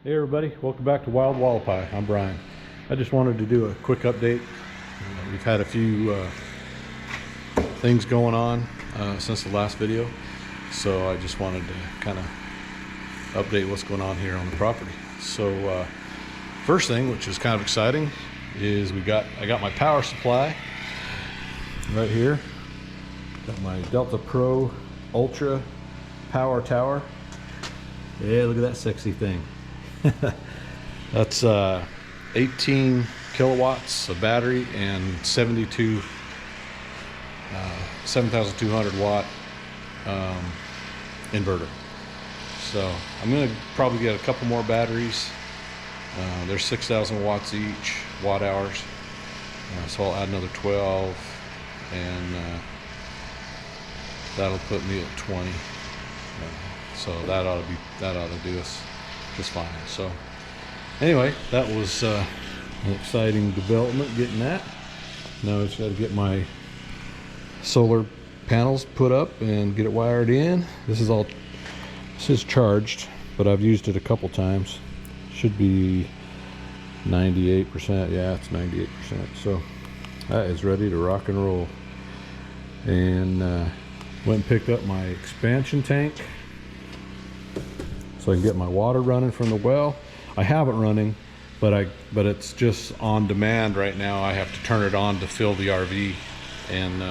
Hey everybody, welcome back to Wild Wallapai. I'm Brian. I just wanted to do a quick update. We've had a few things going on since the last video, so I just wanted to kind of update what's going on here on the property. So first thing, which is kind of exciting, is I got my power supply right here. Got my Delta Pro Ultra Power Tower. Yeah, look at that sexy thing. That's 18 kilowatts of battery and 7,200 watt inverter. So I'm gonna probably get a couple more batteries. They're 6,000 watts each, watt hours. So I'll add another 12, and that'll put me at 20. So that ought to do us just fine. So anyway, that was an exciting development, getting that. Now I just got to get my solar panels put up and get it wired in. This is charged, but I've used it a couple times. Should be 98%. Yeah, it's 98%. So that is ready to rock and roll. And went and picked up my expansion tank so I can get my water running from the well. I have it running, but it's just on demand right now. I have to turn it on to fill the RV, and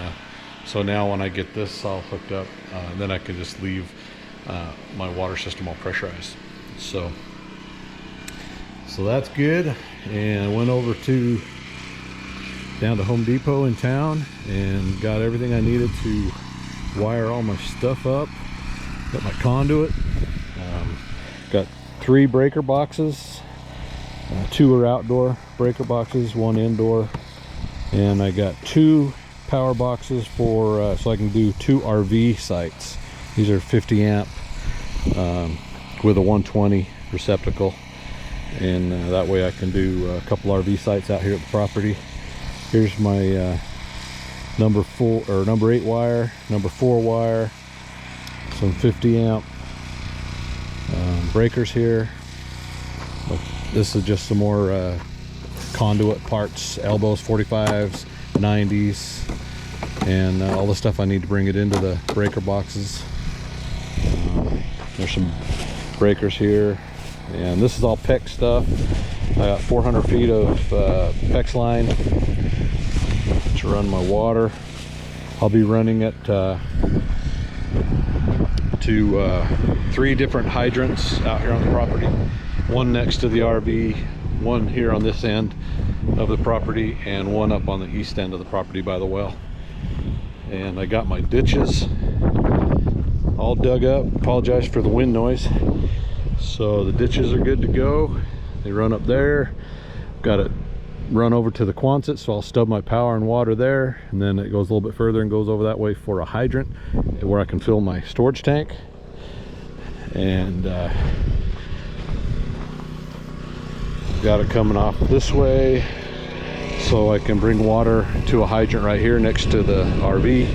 so now when I get this all hooked up, then I can just leave my water system all pressurized. So that's good. And I went over down to Home Depot in town and got everything I needed to wire all my stuff up. Got my conduit. Got 3 breaker boxes. 2 are outdoor breaker boxes, 1 indoor, and I got 2 power boxes for so I can do 2 RV sites. These are 50 amp with a 120 receptacle, and that way I can do a couple RV sites out here at the property. Here's my number 8 wire, number 4 wire, some 50 amp breakers here. This is just some more conduit parts, elbows, 45s, 90s, and all the stuff I need to bring it into the breaker boxes. There's some breakers here, and this is all PEX stuff. I got 400 feet of PEX line to run my water. I'll be running it to 3 different hydrants out here on the property. 1 next to the RV, 1 here on this end of the property, and 1 up on the east end of the property by the well. And I got my ditches all dug up. Apologize for the wind noise. So the ditches are good to go. They run up there. Got it run over to the Quonset, so I'll stub my power and water there, and then it goes a little bit further and goes over that way for a hydrant where I can fill my storage tank. And got it coming off this way so I can bring water to a hydrant right here next to the RV,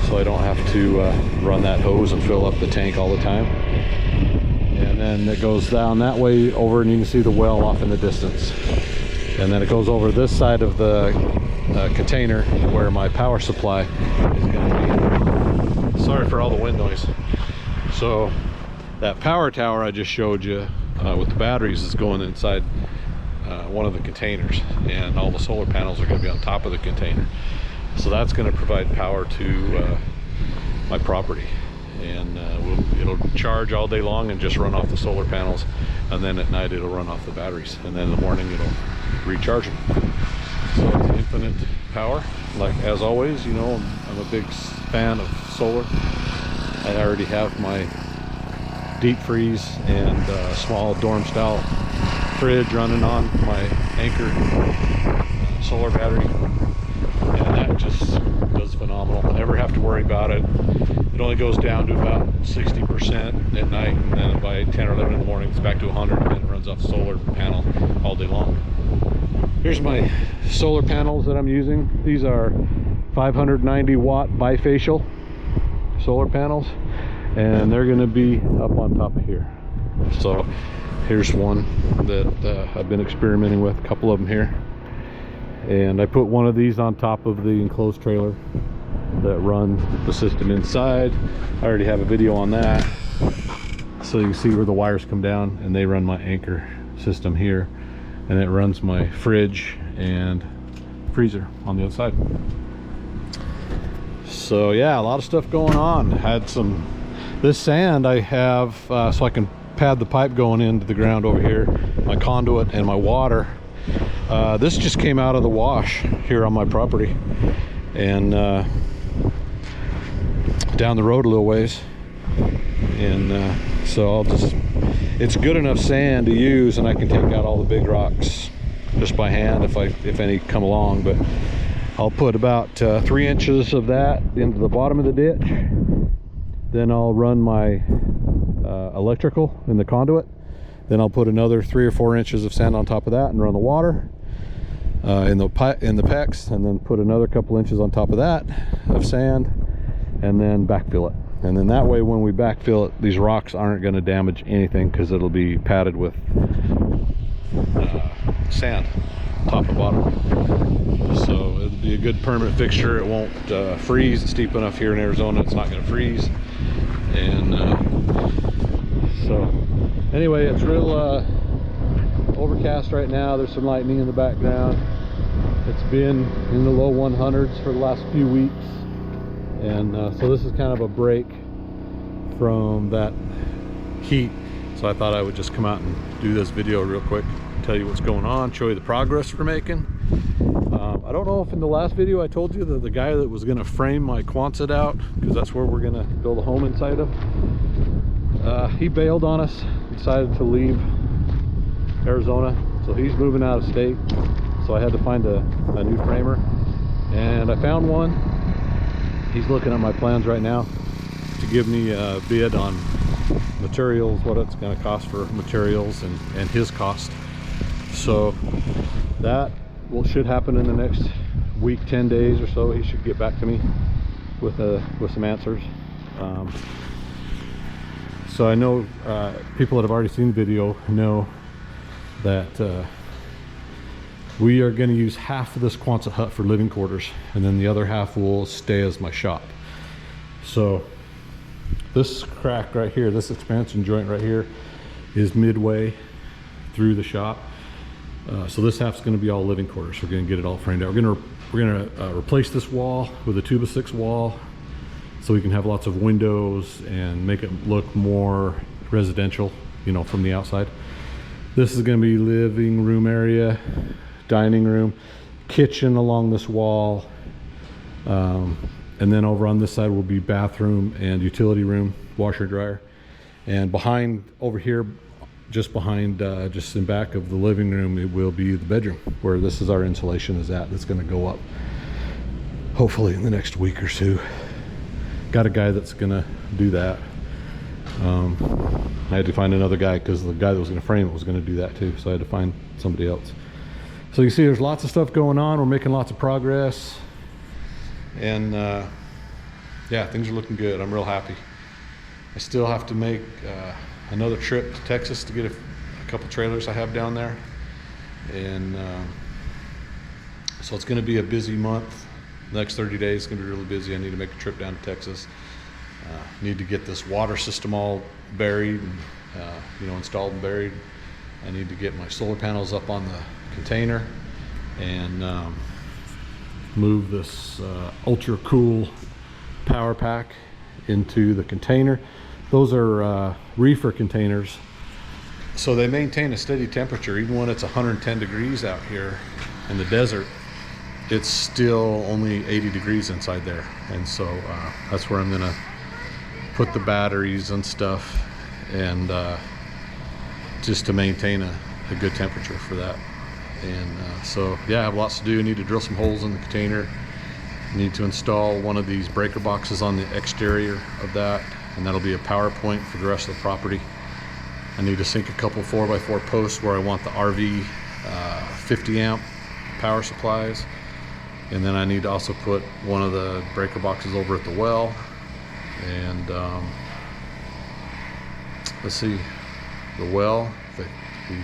so I don't have to run that hose and fill up the tank all the time. And then it goes down that way over, and you can see the well off in the distance. And then it goes over this side of the container where my power supply is going to be. Sorry for all the wind noise. So that power tower I just showed you with the batteries is going inside one of the containers, and all the solar panels are going to be on top of the container. So that's going to provide power to my property, and it'll charge all day long and just run off the solar panels, and then at night it'll run off the batteries, and then in the morning it'll recharge them. So it's infinite power. Like, as always, you know, I'm a big fan of solar. I already have my deep freeze and small dorm style fridge running on my Anchor solar battery, and that just does phenomenal. I never have to worry about it. It only goes down to about 60% at night, and then by 10 or 11 in the morning it's back to 100, and then it runs off the solar panel all day long. Here's my solar panels that I'm using. These are 590 watt bifacial solar panels, and they're going to be up on top of here. So here's one that I've been experimenting with, a couple of them here. And I put one of these on top of the enclosed trailer that runs the system inside. I already have a video on that, so you can see where the wires come down, and they run my anchor system here, and it runs my fridge and freezer on the other side. So yeah, a lot of stuff going on. Had some, this sand I have so I can pad the pipe going into the ground over here, my conduit and my water. This just came out of the wash here on my property, and down the road a little ways, and so I'll just, it's good enough sand to use, and I can take out all the big rocks just by hand if any come along. But I'll put about 3 inches of that into the bottom of the ditch. Then I'll run my electrical in the conduit. Then I'll put another 3 or 4 inches of sand on top of that and run the water in the PEX, and then put another couple inches on top of that of sand, and then backfill it. And then that way, when we backfill it, these rocks aren't going to damage anything, because it'll be padded with sand, top and bottom. So it'll be a good permanent fixture. It won't freeze. It's deep enough here in Arizona, it's not going to freeze. And so anyway, it's real overcast right now. There's some lightning in the background. It's been in the low 100s for the last few weeks, and so this is kind of a break from that heat. So I thought I would just come out and do this video real quick, tell you what's going on, show you the progress we're making. I don't know if in the last video I told you that the guy that was going to frame my Quonset out, because that's where we're going to build a home inside of, he bailed on us, decided to leave Arizona, so he's moving out of state. So I had to find a new framer, and I found one. He's looking at my plans right now to give me a bid on materials, what it's going to cost for materials, and his cost. So that should happen in the next week, 10 days or so. He should get back to me with some answers. So I know people that have already seen the video know that we are going to use half of this Quonset hut for living quarters, and then the other half will stay as my shop. So this crack right here, this expansion joint right here, is midway through the shop. So this half's going to be all living quarters. We're going to get it all framed out. We're going to replace this wall with a 2x6 wall, so we can have lots of windows and make it look more residential, you know, from the outside. This is going to be living room area, dining room, kitchen along this wall, and then over on this side will be bathroom and utility room, washer dryer. And behind over here, just behind, just in back of the living room, it will be the bedroom where this is our insulation is at. That's going to go up hopefully in the next week or two. Got a guy that's going to do that. I had to find another guy because the guy that was going to frame it was going to do that too, so I had to find somebody else. So you see there's lots of stuff going on. We're making lots of progress, and yeah, things are looking good. I'm real happy. I still have to make another trip to Texas to get a couple trailers I have down there, and so it's going to be a busy month. The next 30 days is going to be really busy. I need to make a trip down to Texas. Need to get this water system all buried, and, you know, installed and buried. I need to get my solar panels up on the container, and move this ultra cool power pack into the container. Those are reefer containers, so they maintain a steady temperature even when it's 110 degrees out here in the desert. It's still only 80 degrees inside there, and so that's where I'm gonna put the batteries and stuff, and just to maintain a good temperature for that. And so yeah, I have lots to do. I need to drill some holes in the container. I need to install one of these breaker boxes on the exterior of that, and that'll be a power point for the rest of the property. I need to sink a couple 4x4 posts where I want the RV 50 amp power supplies, and then I need to also put one of the breaker boxes over at the well. And let's see, the well the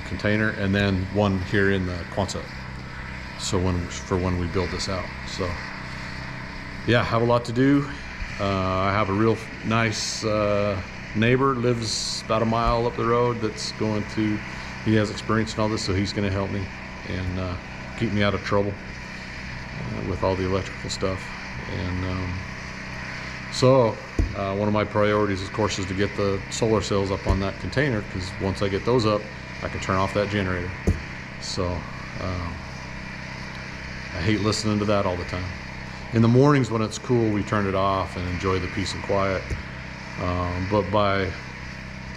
container, and then one here in the Quonset. So when we build this out. So yeah, I have a lot to do. I have a real nice neighbor, lives about a mile up the road, he has experience in all this, so he's going to help me and keep me out of trouble with all the electrical stuff. And so one of my priorities, of course, is to get the solar cells up on that container, because once I get those up, I can turn off that generator. So I hate listening to that all the time. In the mornings when it's cool, we turn it off and enjoy the peace and quiet. But by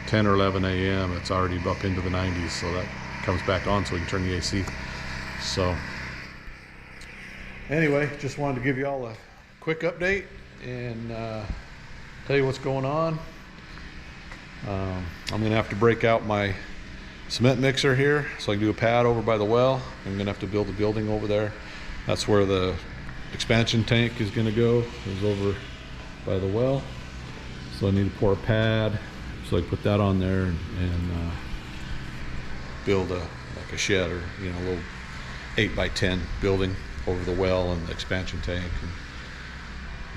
10 or 11 a.m., it's already up into the 90s, so that comes back on so we can turn the AC. So anyway, just wanted to give you all a quick update and tell you what's going on. I'm gonna have to break out my cement mixer here so I can do a pad over by the well. I'm gonna have to build a building over there. That's where the expansion tank is going to go, is over by the well. So I need to pour a pad, so I can put that on there and build like a shed, or a little 8x10 building over the well and the expansion tank, and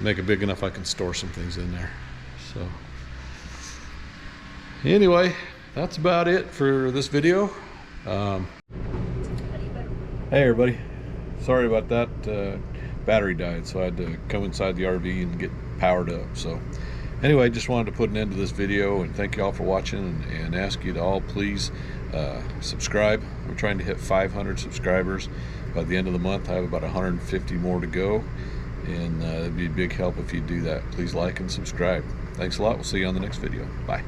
make it big enough I can store some things in there. So anyway, that's about it for this video. Hey everybody, sorry about that. Battery died, so I had to come inside the RV and get powered up. So anyway, just wanted to put an end to this video, and thank you all for watching, and ask you to all please subscribe. I'm trying to hit 500 subscribers by the end of the month. I have about 150 more to go, and it'd be a big help if you do that. Please like and subscribe. Thanks a lot. We'll see you on the next video. Bye.